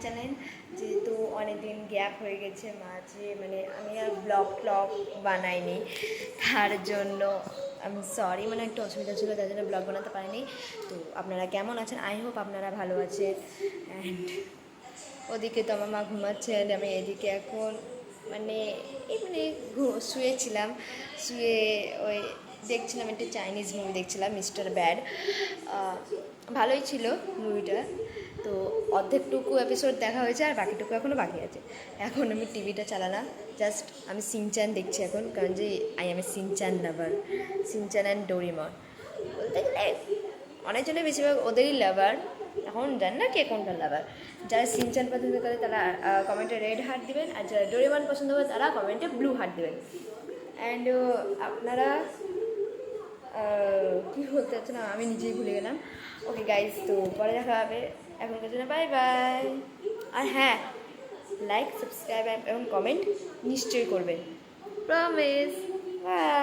Channel, যেহেতু অনেকদিন gap হয়ে গেছে মাঝে, মানে আমি আর ব্লগ বানাইনি, তার জন্য আমি সরি, মানে একটু অসুবিধা ছিল, তার জন্য ব্লগ বানাতে পারিনি। তো আপনারা কেমন আছেন? আই হোপ আপনারা ভালো আছেন। অ্যান্ড ওদিকে তো আমার মা ঘুমাচ্ছে, আর আমি এদিকে এখন মানে শুয়েছিলাম, শুয়ে ওই দেখছিলাম, একটা চাইনিজ মুভি দেখছিলাম, মিস্টার ব্যাড। ভালোই ছিল মুভিটা। তো অর্ধেকটুকু এপিসোড দেখা হয়েছে, আর বাকিটুকু এখনও বাকি আছে। এখন আমি টিভিটা চালালাম, জাস্ট আমি সিনচ্যান দেখছি এখন, কারণ যে I M A Shinchan lover, Shinchan and Doraemon. বলতে গেলে অনেকজনের বেশিরভাগ ওদেরই লাভার, এখন জান না কে কোনটা লাভার। যারা সিনচ্যান পছন্দ করে তারা কমেন্টে রেড হার্ট দিবেন, আর যারা ডোরেমন পছন্দ করে তারা কমেন্টে ব্লু হার্ট দিবেন। অ্যান্ড আপনারা কী বলতে চাচ্ছি না, আমি নিজেই ভুলে গেলাম। ওকে গাইজ, তো পরে দেখা হবে, এখনকার জন্য বাই বাই। আর হ্যাঁ, লাইক, সাবস্ক্রাইব এবং কমেন্ট নিশ্চয়ই করবেন, প্রমিস। বাই।